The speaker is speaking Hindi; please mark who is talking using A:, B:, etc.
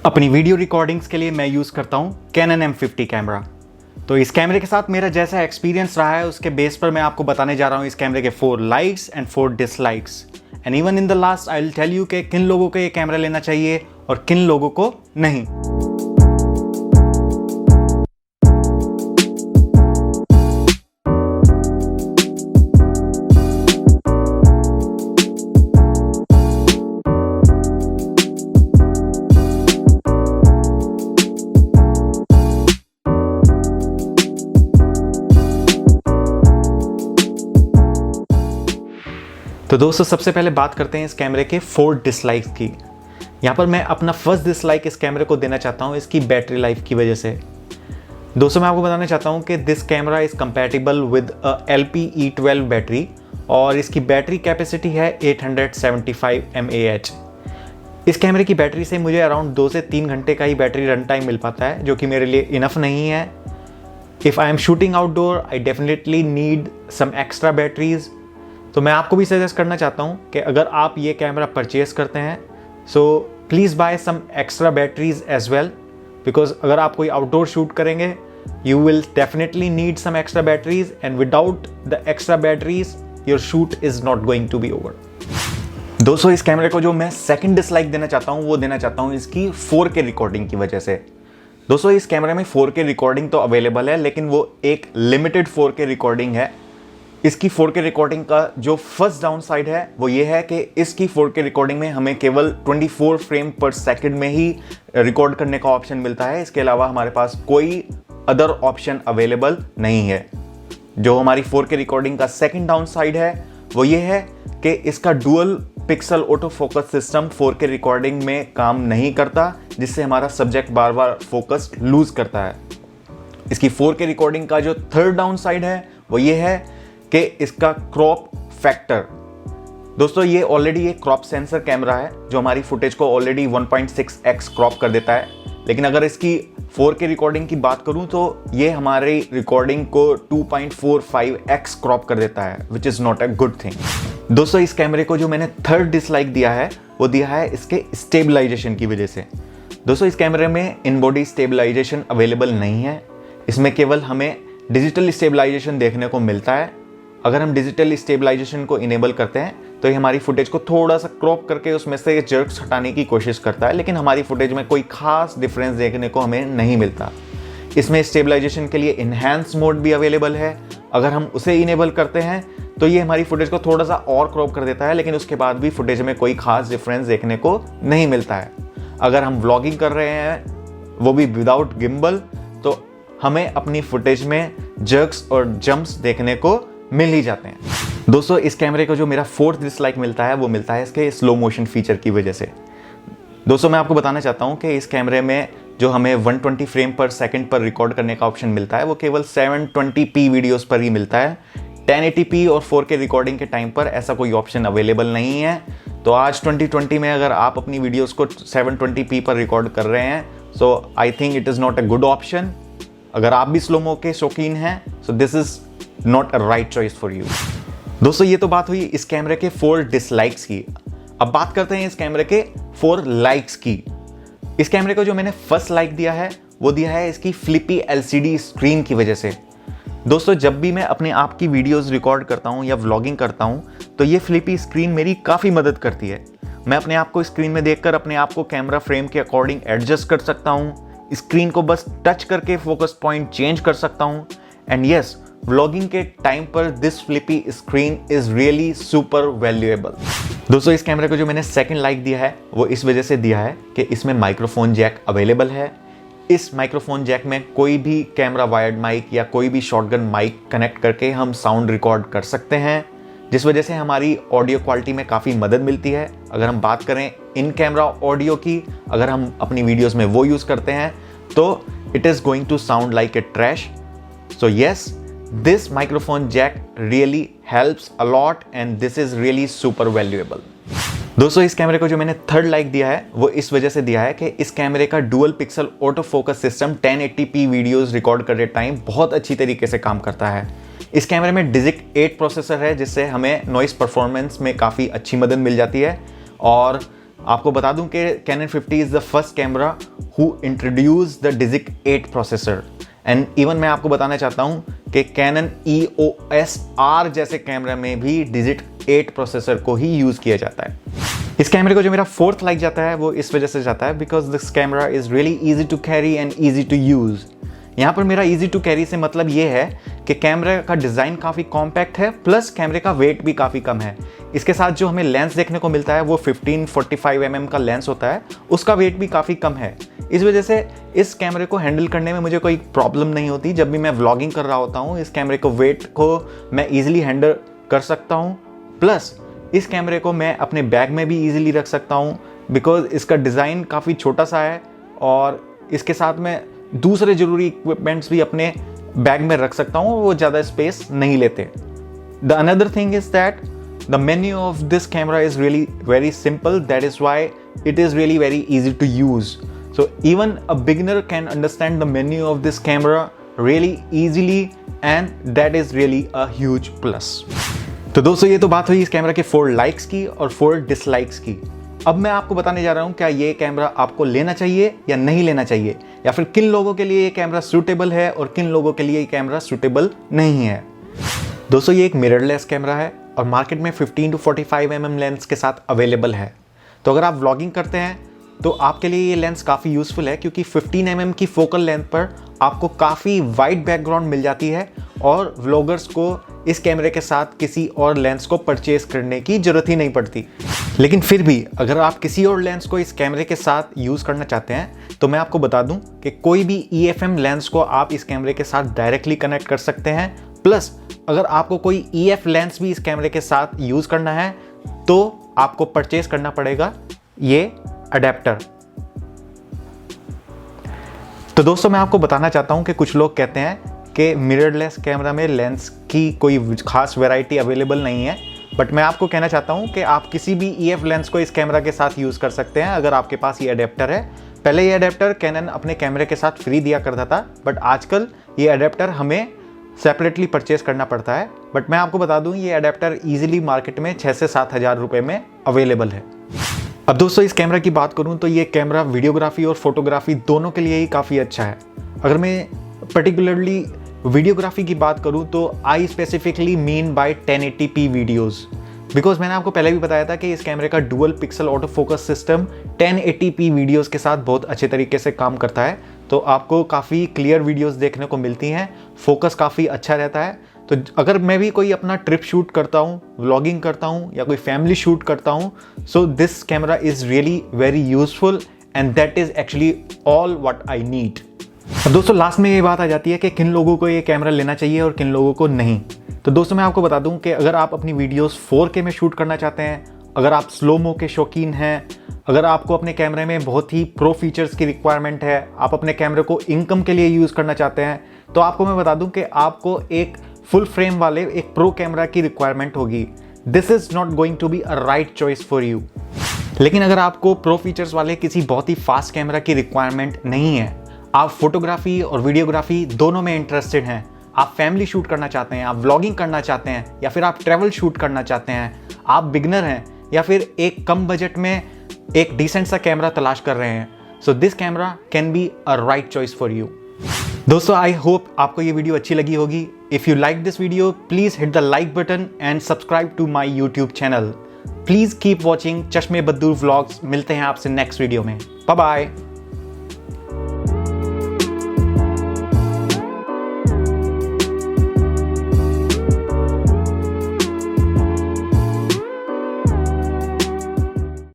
A: अपनी वीडियो रिकॉर्डिंग्स के लिए मैं यूज़ करता हूँ Canon M50 कैमरा। तो इस कैमरे के साथ मेरा जैसा एक्सपीरियंस रहा है उसके बेस पर मैं आपको बताने जा रहा हूँ इस कैमरे के 4 likes and 4 dislikes and even in the last I will tell you कि किन लोगों को ये कैमरा लेना चाहिए और किन लोगों को नहीं। तो दोस्तों सबसे पहले बात करते हैं इस कैमरे के 4 डिसलाइक्स की। यहाँ पर मैं अपना फर्स्ट डिसलाइक इस कैमरे को देना चाहता हूँ इसकी बैटरी लाइफ की वजह से। दोस्तों मैं आपको बताना चाहता हूँ कि this camera is compatible with LPE12 battery और इसकी बैटरी कैपेसिटी है 875 mAh। इस कैमरे की बैटरी से मुझे अराउंड 2 से 3 घंटे का ही बैटरी रन टाइम मिल पाता है, जो कि मेरे लिए इनफ नहीं है। If I am shooting outdoor I definitely need some extra batteries. तो मैं आपको भी सजेस्ट करना चाहता हूँ कि अगर आप ये कैमरा परचेज करते हैं so please buy some extra batteries as well, because अगर आप कोई आउटडोर शूट करेंगे you will definitely need some extra batteries and without the extra batteries your shoot is not going to be over. दोस्तों इस कैमरे को जो मैं सेकंड डिसलाइक देना चाहता हूँ वो देना चाहता हूँ इसकी 4K रिकॉर्डिंग की वजह से। दोस्तों इस कैमरे में 4K रिकॉर्डिंग तो अवेलेबल है, लेकिन वो एक लिमिटेड 4K रिकॉर्डिंग है। इसकी 4K रिकॉर्डिंग का जो फर्स्ट डाउन साइड है वो ये है कि इसकी 4K रिकॉर्डिंग में हमें केवल 24 फ्रेम पर सेकंड में ही रिकॉर्ड करने का ऑप्शन मिलता है। इसके अलावा हमारे पास कोई अदर ऑप्शन अवेलेबल नहीं है। जो हमारी 4K रिकॉर्डिंग का सेकंड डाउन साइड है वो ये है कि इसका dual pixel auto focus system 4K recording में काम नहीं करता, जिससे हमारा सब्जेक्ट बार बार फोकस लूज करता है। इसकी 4K रिकॉर्डिंग का जो थर्ड डाउन साइड है वो ये है कि इसका क्रॉप फैक्टर। दोस्तों ये ऑलरेडी एक क्रॉप सेंसर कैमरा है जो हमारी फुटेज को ऑलरेडी 1.6x क्रॉप कर देता है, लेकिन अगर इसकी 4K रिकॉर्डिंग की बात करूं तो ये हमारी रिकॉर्डिंग को 2.45x क्रॉप कर देता है, which is not a good thing. दोस्तों इस कैमरे को जो मैंने थर्ड डिसलाइक दिया है वो दिया है इसके स्टेबलाइजेशन की वजह से। दोस्तों इस कैमरे में इन बॉडी स्टेबलाइजेशन अवेलेबल नहीं है। इसमें केवल हमें डिजिटल स्टेबलाइजेशन देखने को मिलता है। अगर हम डिजिटल स्टेबलाइजेशन को इनेबल करते हैं तो ये हमारी फुटेज को थोड़ा सा क्रॉप करके उसमें से जर्क्स हटाने की कोशिश करता है, लेकिन हमारी फुटेज में कोई खास डिफरेंस देखने को हमें नहीं मिलता। इसमें स्टेबलाइजेशन के लिए इन्हांस मोड भी अवेलेबल है। अगर हम उसे इनेबल करते हैं तो ये हमारी फुटेज को थोड़ा सा और क्रॉप कर देता है, लेकिन उसके बाद भी फुटेज में कोई खास डिफरेंस देखने को नहीं मिलता है। अगर हम व्लॉगिंग कर रहे हैं वो भी विदाउट गिम्बल तो हमें अपनी फुटेज में जर्क्स और जंप्स देखने को मिल ही जाते हैं। दोस्तों इस कैमरे को जो मेरा फोर्थ डिसलाइक मिलता है वो मिलता है इसके स्लो मोशन फीचर की वजह से। दोस्तों मैं आपको बताना चाहता हूँ कि इस कैमरे में जो हमें 120 फ्रेम पर सेकंड पर रिकॉर्ड करने का ऑप्शन मिलता है वो केवल 720p वीडियोस पर ही मिलता है। 1080p और 4K रिकॉर्डिंग के टाइम पर ऐसा कोई ऑप्शन अवेलेबल नहीं है। तो आज 2020 में अगर आप अपनी वीडियोज़ को 720p पर रिकॉर्ड कर रहे हैं so I think it is not a good option. अगर आप भी स्लोमो के शौकीन हैं so this is not a right choice for you. दोस्तों ये तो बात हुई इस कैमरे के 4 डिसलाइक्स की। अब बात करते हैं इस कैमरे के 4 लाइक्स की। इस कैमरे को जो मैंने फर्स्ट लाइक दिया है वो दिया है इसकी फ्लिपी LCD स्क्रीन की वजह से। दोस्तों जब भी मैं अपने आप की वीडियोस रिकॉर्ड करता हूँ या व्लॉगिंग करता हूँ तो ये फ्लिपी स्क्रीन मेरी काफ़ी मदद करती है। मैं अपने आप को स्क्रीन में देखकर अपने आप को कैमरा फ्रेम के अकॉर्डिंग एडजस्ट कर सकता हूँ। स्क्रीन को बस टच करके फोकस पॉइंट चेंज कर सकता हूँ। एंड यस, व्लॉगिंग के टाइम पर this Flippi screen is really super valuable. दोस्तों इस कैमरे को जो मैंने सेकंड लाइक दिया है वो इस वजह से दिया है कि इसमें माइक्रोफोन जैक अवेलेबल है। इस माइक्रोफोन जैक में कोई भी कैमरा वायर्ड माइक या कोई भी शॉटगन माइक कनेक्ट करके हम साउंड रिकॉर्ड कर सकते हैं, जिस वजह से हमारी ऑडियो क्वालिटी में काफ़ी मदद मिलती है। अगर हम बात करें इन कैमरा ऑडियो की, अगर हम अपनी वीडियोज़ में वो यूज़ करते हैं तो it is going to sound like a trash. So yes, this microphone jack really helps a lot and this is really super valuable। दोस्तों इस कैमरे को जो मैंने थर्ड लाइक दिया है वो इस वजह से दिया है कि इस कैमरे का dual pixel auto focus system 1080p videos record करते टाइम बहुत अच्छी तरीके से काम करता है। इस कैमरे में डिजिक 8 प्रोसेसर है जिससे हमें नॉइस परफॉर्मेंस में काफ़ी अच्छी मदद मिल जाती है और आपको बता दूं कि Canon 50 is the first camera who introduce the DIGIC 8 processor. And even मैं आपको बताना चाहता हूं कि Canon EOS R जैसे कैमरा में भी डिजिट 8 प्रोसेसर को ही यूज़ किया जाता है। इस कैमरे को जो मेरा 4th लाइक जाता है वो इस वजह से जाता है because this camera is really easy to carry and easy to use. यहाँ पर मेरा ईजी टू कैरी से मतलब ये है कि कैमरे का डिज़ाइन काफ़ी कॉम्पैक्ट है, प्लस कैमरे का वेट भी काफ़ी कम है। इसके साथ जो हमें लेंस देखने को मिलता है वो 1545 mm का लेंस होता है, उसका वेट भी काफ़ी कम है। इस वजह से इस कैमरे को हैंडल करने में मुझे कोई प्रॉब्लम नहीं होती। जब भी मैं व्लॉगिंग कर रहा होता हूँ इस कैमरे को वेट को मैं ईजिली हैंडल कर सकता हूँ। प्लस इस कैमरे को मैं अपने बैग में भी ईजिली रख सकता हूँ बिकॉज इसका डिज़ाइन काफ़ी छोटा सा है और इसके साथ मैं दूसरे ज़रूरी इक्विपमेंट्स भी अपने बैग में रख सकता हूँ, वो ज़्यादा स्पेस नहीं लेते। The another thing is that the menu of this camera is really very simple, that is why it is really very easy to use. So even a beginner can understand the menu of this camera really easily and that is really a huge plus. तो दोस्तों ये तो बात हुई इस कैमरा के 4 लाइक्स की और 4 डिसलाइक्स की। अब मैं आपको बताने जा रहा हूँ क्या ये कैमरा आपको लेना चाहिए या नहीं लेना चाहिए, या फिर किन लोगों के लिए ये कैमरा सूटेबल है और किन लोगों के लिए ये कैमरा सूटेबल नहीं है। दोस्तों ये एक मिररलेस कैमरा है और मार्केट में 15 to 45 mm लेंस के साथ अवेलेबल है। तो अगर आप व्लॉगिंग करते हैं तो आपके लिए ये लेंस काफ़ी यूज़फुल है क्योंकि 15 mm की फोकल लेंथ पर आपको काफ़ी वाइड बैकग्राउंड मिल जाती है और व्लॉगर्स को इस कैमरे के साथ किसी और लेंस को परचेज करने की ज़रूरत ही नहीं पड़ती। लेकिन फिर भी अगर आप किसी और लेंस को इस कैमरे के साथ यूज़ करना चाहते हैं तो मैं आपको बता दूं कि कोई भी EFM लेंस को आप इस कैमरे के साथ डायरेक्टली कनेक्ट कर सकते हैं। प्लस अगर आपको कोई EF लेंस भी इस कैमरे के साथ यूज़ करना है तो आपको परचेज करना पड़ेगा ये अडेप्टर। तो दोस्तों मैं आपको बताना चाहता हूं कि कुछ लोग कहते हैं कि मिररलेस कैमरा में लेंस की कोई खास वैरायटी अवेलेबल नहीं है, बट मैं आपको कहना चाहता हूं कि आप किसी भी EF लेंस को इस कैमरा के साथ यूज़ कर सकते हैं अगर आपके पास ये अडेप्टर है। पहले ये अडेप्टर कैनन अपने कैमरे के साथ फ्री दिया करता था, बट आजकल ये अडेप्टर हमें सेपरेटली परचेज करना पड़ता है। बट मैं आपको बता दूं ये अडेप्टर ईजिली मार्केट में 6 से 7 हज़ार रुपये में अवेलेबल है। अब दोस्तों इस कैमरा की बात करूं तो ये कैमरा वीडियोग्राफी और फोटोग्राफी दोनों के लिए ही काफ़ी अच्छा है। अगर मैं पर्टिकुलरली वीडियोग्राफी की बात करूं तो I specifically mean by 1080p videos, because मैंने आपको पहले भी बताया था कि इस कैमरे का dual pixel auto focus system 1080p videos के साथ बहुत अच्छे तरीके से काम करता है। तो आपको काफ़ी क्लियर वीडियोस देखने को मिलती हैं, फोकस काफ़ी अच्छा रहता है। तो अगर मैं भी कोई अपना ट्रिप शूट करता हूँ, व्लॉगिंग करता हूँ या कोई फैमिली शूट करता हूँ, सो this camera is really very useful and that is actually all what I need. अब दोस्तों लास्ट में ये बात आ जाती है कि किन लोगों को ये कैमरा लेना चाहिए और किन लोगों को नहीं। तो दोस्तों मैं आपको बता दूं कि अगर आप अपनी वीडियोस 4K में शूट करना चाहते हैं, अगर आप स्लो-मो के शौकीन हैं, अगर आपको अपने कैमरे में बहुत ही प्रो फीचर्स की रिक्वायरमेंट है, आप अपने कैमरे को इनकम के लिए यूज़ करना चाहते हैं, तो आपको मैं बता दूं कि आपको एक फुल फ्रेम वाले एक प्रो कैमरा की रिक्वायरमेंट होगी। This is not going to be a right choice for you. लेकिन अगर आपको प्रो फीचर्स वाले किसी बहुत ही फास्ट कैमरा की रिक्वायरमेंट नहीं है, आप फोटोग्राफी और वीडियोग्राफी दोनों में इंटरेस्टेड हैं, आप फैमिली शूट करना चाहते हैं, आप व्लॉगिंग करना चाहते हैं या फिर आप ट्रैवल शूट करना चाहते हैं, आप बिगनर हैं या फिर एक कम बजट में एक डिसेंट सा कैमरा तलाश कर रहे हैं, so this camera can be a right choice for you. दोस्तों आई होप आपको ये वीडियो अच्छी लगी होगी। If you like this video please hit the like button and subscribe to my YouTube channel. Please keep watching Chashme Baddoor vlogs. मिलते हैं आपसे नेक्स्ट वीडियो में। Bye bye.